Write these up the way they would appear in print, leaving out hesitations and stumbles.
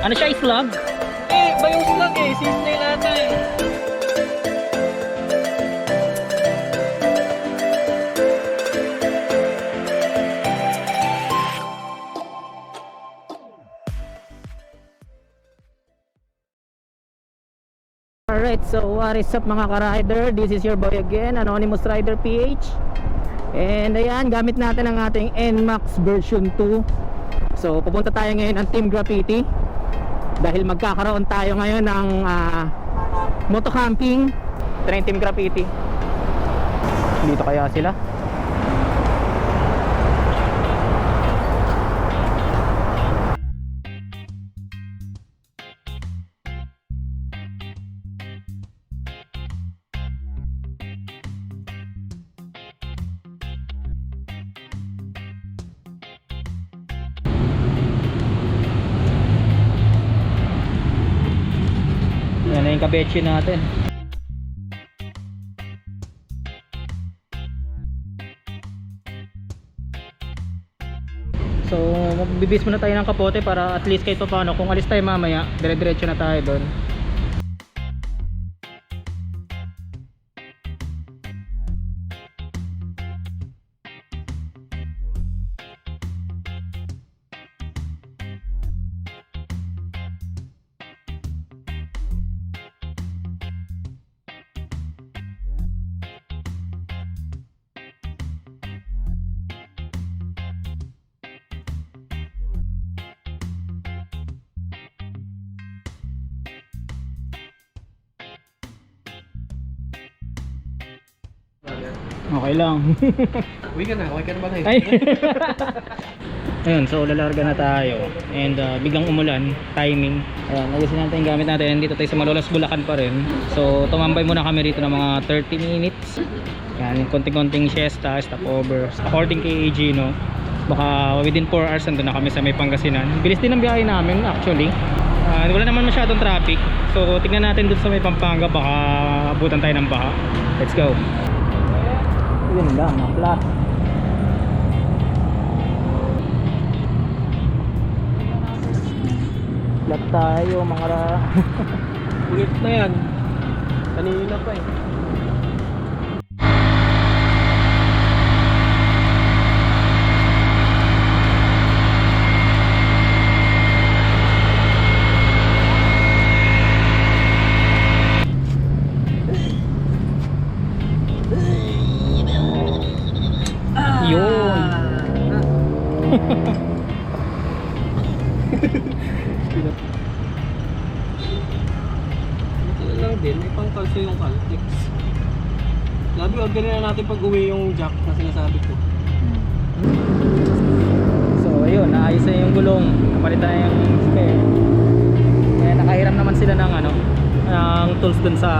Ano siya, slug? Eh, ba yung slug eh? Sisnay natin. Alright, so what is up mga ka-rider? This is your boy again, Anonymous Rider PH. And ayan, gamit natin ang ating NMAX version 2. So pupunta tayo ngayon ng Team Graffiti dahil magkakaroon tayo ngayon ng moto camping ng Team Graffiti. Dito kaya sila? Yan na yung kabetsi natin. So magbibis muna tayo ng kapote para at least kahit pa paano kung alis tayo mamaya, dire-diretso na tayo doon. Okay lang. Uwi ka na ba tayo? Ay. Ayun, so lalarga na tayo. And biglang umulan, timing. Ayun, ayusin natin yung gamit natin. Dito tayo sa Malolos, Bulacan pa rin. So tumambay muna kami rito ng mga 30 minutes. Yan, konting-konting siesta, stopover. According kay AG, no, baka within 4 hours nandun na kami sa may Pangasinan. Bilis din ang biyahe namin actually. Wala naman masyadong traffic. So tingnan natin dun sa may Pampanga, baka abutan tayo ng baha. Let's go. Yun lang, flat. Flat tayo mga Ulit na yan. Kanina pa eh. Yun. Ito lang din, may pangkalso yung Caltex. Sabi, orderin na natin pag uwi yung jack na sinasabi ko. So ayun, naayos na yung gulong, napalitan na yung spare. Kaya nakahiram naman sila ng ng tools dun sa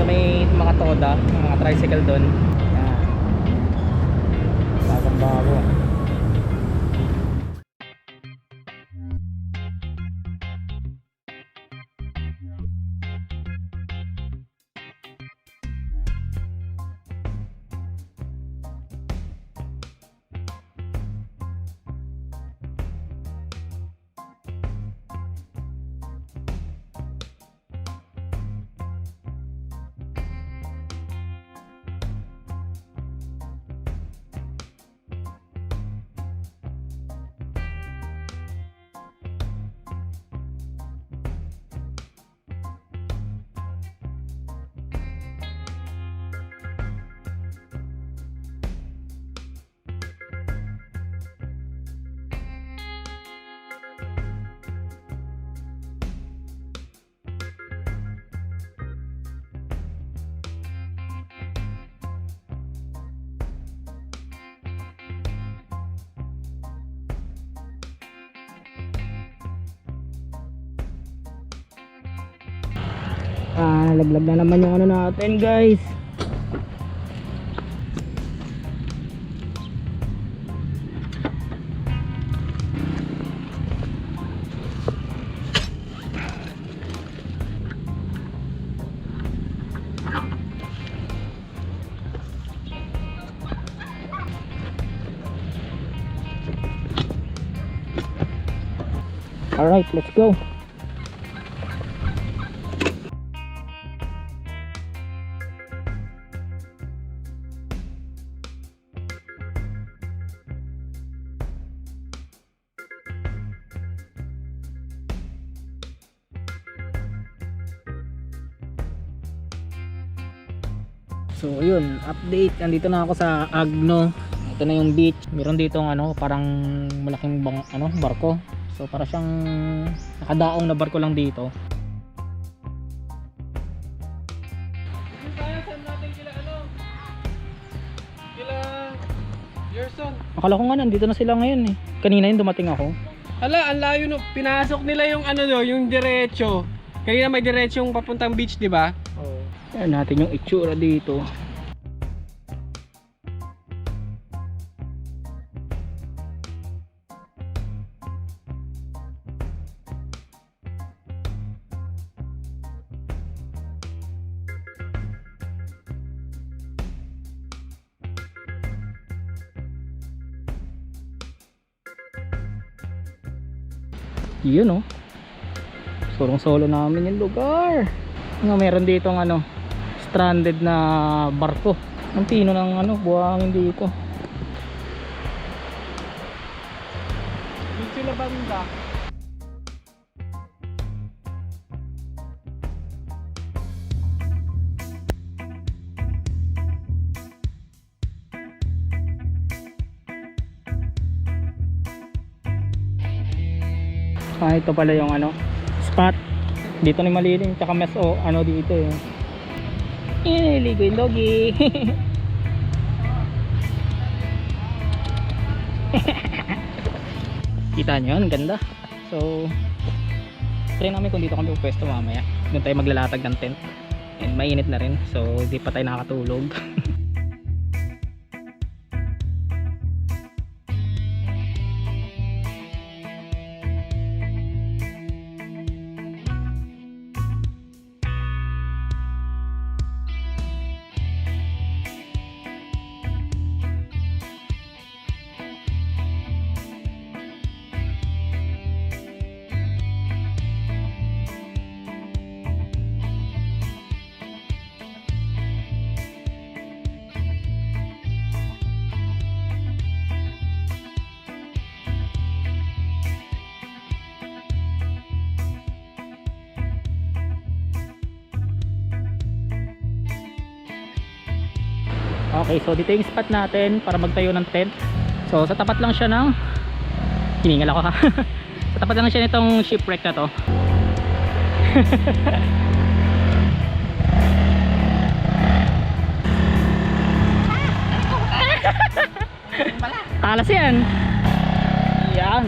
may mga toda, mga tricycle dun. Yan. Bagang bago. Nalaglag na naman yung natin, guys. Alright, let's go. So ayun, update. Nandito na ako sa Agno. Ito na yung beach. Meron dito parang malaking barko. So para siyang nakadaong na barko lang dito. Yerson. Akala ko nga nandito na sila ngayon eh. Kanina yun dumating ako. Hala, ang layo no. Pinasok nila yung yung diretso. Kanina may diretsong papuntang beach, di ba? Oo. Ayan natin yung itsura dito. Yun solo namin yung lugar. Meron dito stranded na barko. Ang tino ng buhangin dito. Beach na banda. Ito pala yung spot. Dito ni malilim tsaka mas dito eh. Ligo yung doggy. Kita nyo, ang ganda. So try namin kung dito kami pwesto mamaya. Doon tayo maglalatag ng tent. And mainit na rin, so di pa tayo nakatulog. Okay, so dito yung spot natin para magtayo ng tent. So sa tapat lang siya ng hiningal ako ha. Sa tapat lang siya nitong shipwreck na to. Talas yan. Yan.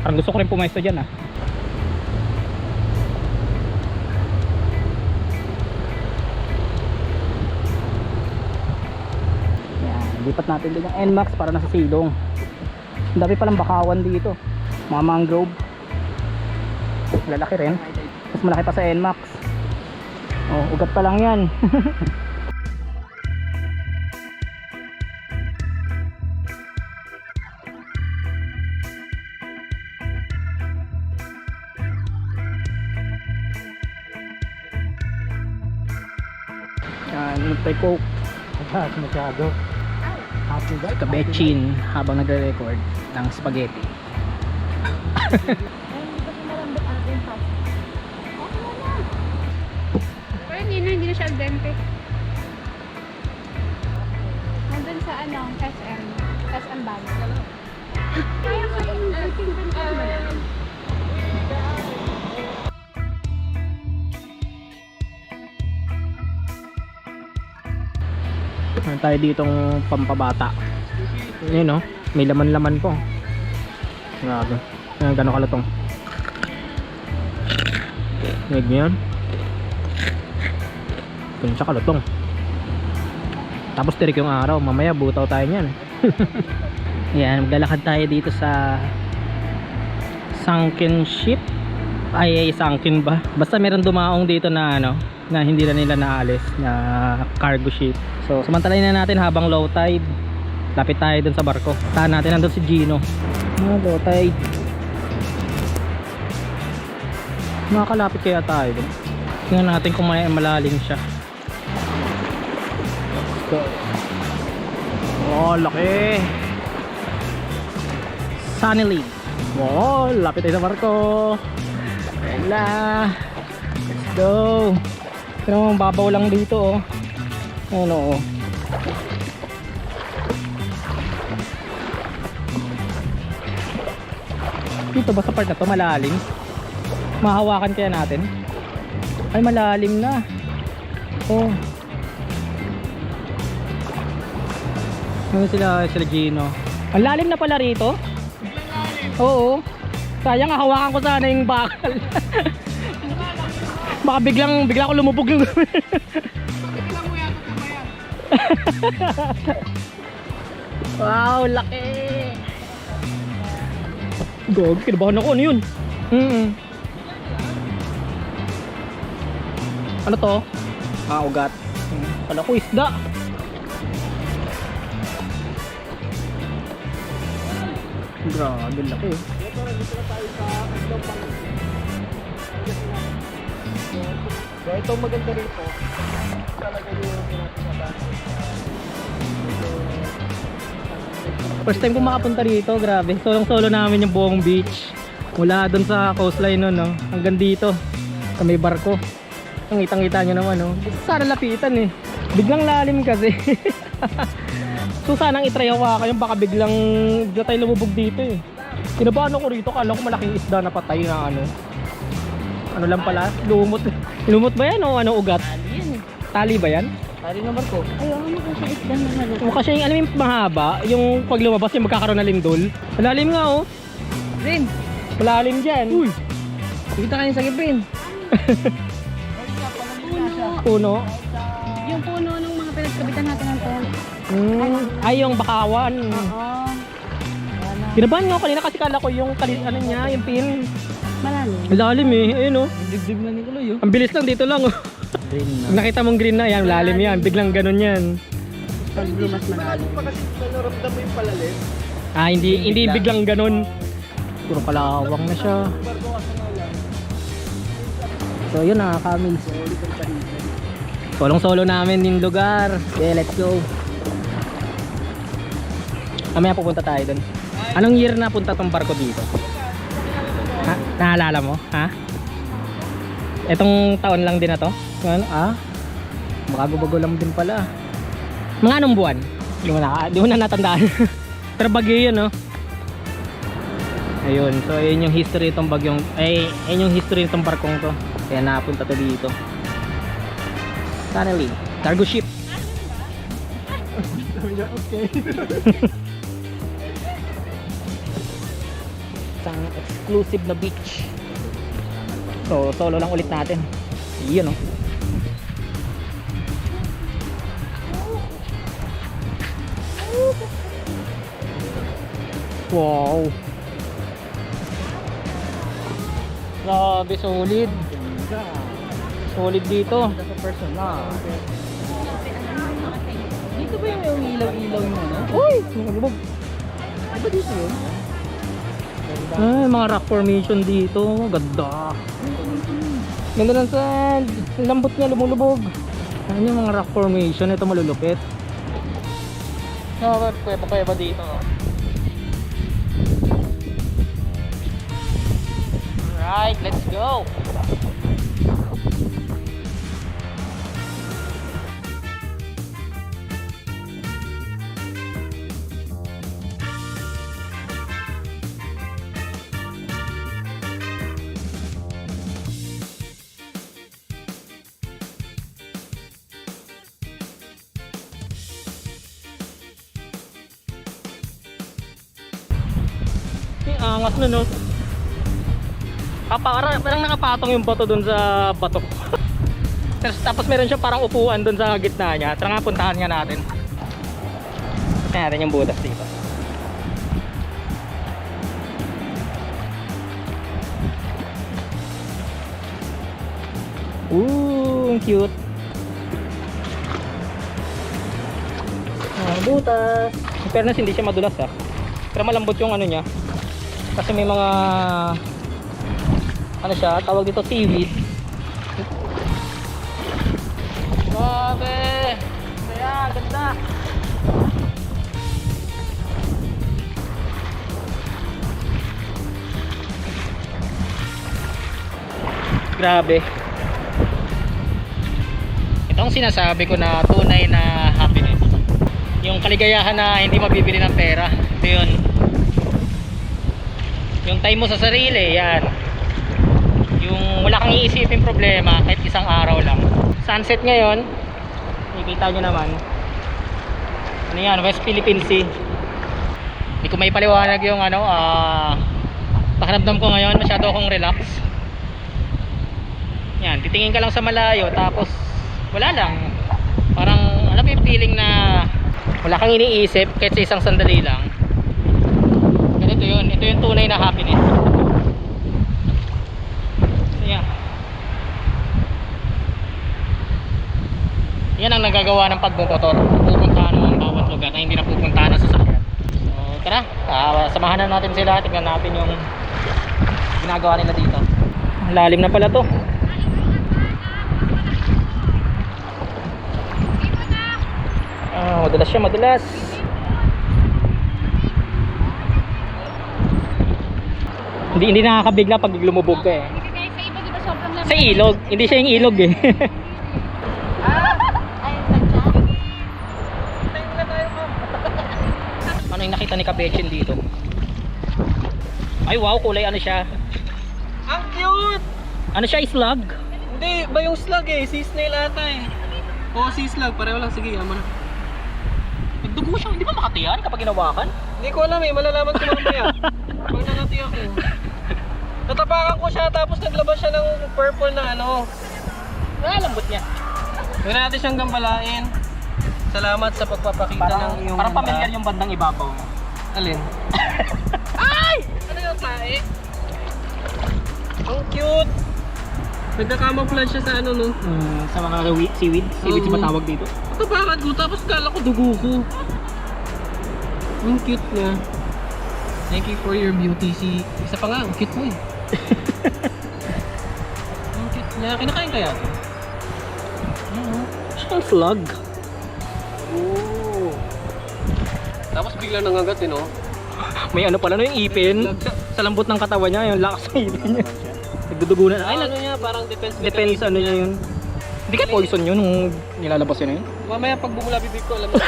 Parang gusto ko rin pumesto dyan ha. Lipat natin din yung NMAX para nasa silong. Ang dami palang bakawan dito, mga mangrove. Lalaki rin, mas malaki pa sa NMAX. Ugat pa lang yan. Yan, nagtay-coke. Masyado kabetchin habang nagre-record ng spaghetti. Pero hindi na siya al dente. Nandun sa SM bag. Kaya ko yung tayo ditong pampabata. Yun may laman-laman po. Grabe. Gano'ng kalutong. Ngig nyo yan. Ganun siya kalutong. Tapos tirik yung araw. Mamaya butaw tayo nyan. Yan, maglalakad tayo dito sa sunken ship. Ay, sunken ba? Basta meron dumaong dito na na hindi na nila naalis na cargo ship. So samantalahin na natin habang low tide. Lapit tayo dun sa barko. Tahan natin nandun si Gino. Low tide. Makakalapit kaya tayo dun. Tingnan natin kung malalim siya. Let's go. Oh, laki. Sunny Lake. Oh, lapit tayo sa barko. Wala. Let's go. Pero babaw lang dito, oh. Ano, oh. Dito ba sa part na to malalim? Mahawakan kaya natin? Ay, malalim na. Oh. Ano sila Gino? Ang lalim na pala rito? Oo. Sayang, hawakan ko sana yung bakal. Baka bigla ko lumubog yung wow, laki. Gog, kinabahan ako. Ano yun? Ano to? Ugat. Kala ko isda. Grabe, laki. So ito maganda rito. Talaga yung pinapasabas. First time ko makapunta rito, grabe. Solong-solo namin yung buong beach. Mula doon sa coastline nun, no? Hanggang dito. Sa may barko. Ang kitang-kita nyo naman, no? Gusto sana lapitan eh. Biglang lalim kasi. So sanang itry hawakan yung baka biglang tayo lumubog dito eh. Kinabahan ako rito, kala ko malaking isda na patay na ano. Ano lang pala? Lumot. Lumot ba yan o ano ugat? Tali yan eh. Tali ba yan? Tali ng barko. Ayaw, ano kasi isda na halata. O kasi yung ano yung mahaba, yung pag lumabas yung magkakaroon na lindol. Malalim nga oh. Rin! Malalim dyan. Uy! Kita kayo sa gipin. Puno. Yung puno ng mga pinagkabitan natin ng tent. Ay yung bakawan. Oo. Kinabahan nga ako kanina kasi kala ko yung ano niya, yung pin. Malalim. Malalim eh, ayun oh. Dibdib na ni Kuloy, oh. Ang bilis lang dito lang oh. Green Pag nakita mong green na yan, lalim yan. Biglang ganun yan. Pag blue mas malalim. pa kasi naramdam mo yung palalim. Ah, hindi biglang ganun. Puro kalawang na siya. Barko kasi nga lang. So yun na, kamils. Solong-solo namin yung lugar. Okay, let's go. Mamaya pupunta tayo dun. Anong year na punta tong barko dito? Ha? Naalala mo? Ha? Etong taon lang din na to? Ano? Bago-bago lang din pala. Mga anong buwan? Di mo na natandaan. Pero bagyo yun, no? Ayun, so ayun yung history itong bagyong, ayun yung history itong barkong to. Kaya napunta to dito. Sunny Lake, cargo ship. Okay. Isang exclusive na beach. So solo lang ulit natin. Yun, no? Wow. Grabe, solid. Solid dito. Sa personal. Dito ba yung ilaw-ilaw mo, no? Uy! Nakalubog. Diba dito yun? Ay, mga rock formation dito. Ganda. Ganda ng sand. Ang lambot niya, lumulubog. Ano yung mga rock formation? Ito malulupit. Kuweba dito. Alright, let's go. Angas na, no? Parang nakapatong yung bato dun sa bato. Tapos meron siya parang upuan dun sa gitna niya. Tara nga, puntahan nga natin. Puntahan natin yung butas dito. Ooh, ang cute. Butas. In fairness, hindi siya madulas, ha. Pero malambot yung ano niya. Kasi may mga ano siya, tawag dito seaweed. Grabe! Kaya, ganda! Grabe. Ito ang sinasabi ko na tunay na happiness. Yung kaligayahan na hindi mabibili ng pera. Ito yun. Yung time mo sa sarili, yan. Yung wala kang iisipin problema kahit isang araw lang. Sunset ngayon, nakikita nyo naman. Ano yan, West Philippine Sea. Hindi ko may paliwanag yung ano, pakiramdam ko ngayon, masyado akong relax. Yan, titingin ka lang sa malayo tapos wala lang. Parang alam mo yung feeling na wala kang iniisip kahit sa isang sandali lang. Ganito yun, ito yung tunay na happiness. Yan. Yan ang nagagawa ng pagbumotor. Pupuntahan mo ang bawat lugar na hindi na pupuntahan ng sasakyan. So tara, samahan na natin sila. Tingnan natin yung ginagawa nila dito. Lalim na pala to. Madulas siya, madulas. Hindi nakakabigla pag lumubog ka eh. Sa iba, di ba sobrang lamig? Sa ilog, hindi siya yung ilog eh. Ayun lang siya. Ano yung nakita ni Kabetchen dito? Ay wow, kulay ano siya? Ang cute! Ano siya, slug? Hindi, ba yung slug eh? Sea snail ata eh. Oo, sea slug. Pareho lang. Sige, ama na. Nagdugo siya, hindi ba makatiyan kapag ginawakan? Hindi ko alam eh. Malalaman ko mamaya. Pag nangati ako. Natapakan ko siya tapos naglabas siya ng purple na ano. Lambot niya. Huwag natin siyang gambalain. Salamat sa pagpapakita ng iyong Parang ganda. pamilyar yung bandang ibabaw. Alin? Ay! Ano yung tae? Ang cute! Nagka-camouflage siya sa ano no? Sa mga seaweed. Seaweed Oo. ba tawag dito? Natapakan ko tapos kala ko dugo ko. Ang cute niya. Thank you for your beauty. Isa pa nga, ang cute mo eh. Ang cute niya. Kinakain kaya? Siyang slug. Oo. Tapos bigla nangagat eh no? May ano pala no yung ipin. Sa lambot ng katawan niya, yung lakas ng ipin niya. Nagdudugo na. Ay, Ay, ano niya, parang defense depends ano niya yun. Hindi ka poison yun nung nilalabas yun yun. Mamaya pag bumula bibig ko, alam mo.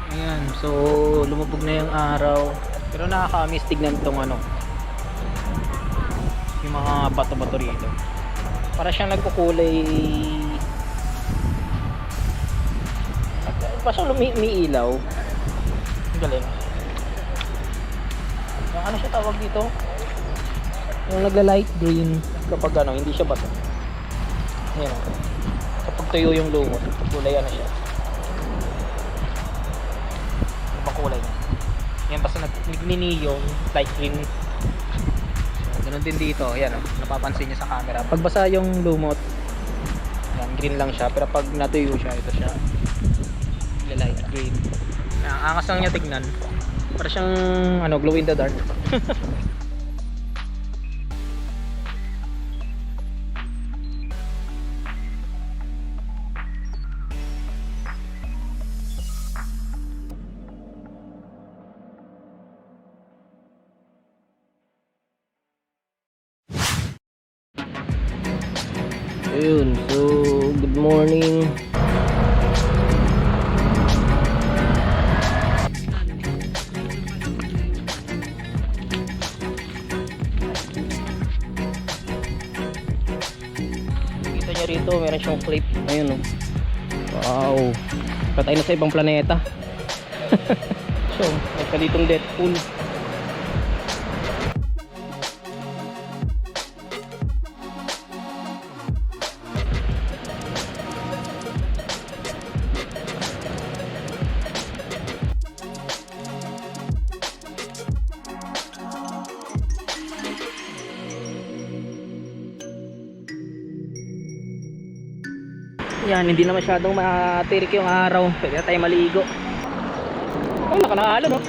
Ayan, so lumubog na yung araw. Pero nakaka-miss tignan tong ano. Yung mga bato-bato rito. Para siyang nagkukulay. Pasok umiilaw. Ang galing. Yung ano siya tawag dito? Yung nagla-light green kapag ano, hindi siya bato. Ayan. Kapag tuyo yung lumot, kulay ano siya. Ano bang kulay niya? Yan basta nag-neon, light green. So, ganun din dito. Ayan o, napapansin niyo sa camera. Pag basa yung lumot, yan, green lang siya. Pero pag natuyo siya, ito siya. Light green. Ang angas lang niya tignan. Para siyang ano, glow in the dark. Ayun, so good morning. Kita niya rito, meron siyang clip. Ayun oh. Wow. Patay na sa ibang planeta. So, may kalitong Deadpool. Yan, hindi na masyadong matirik yung araw. Pwede na tayo maligo. Ay, nakanalo no.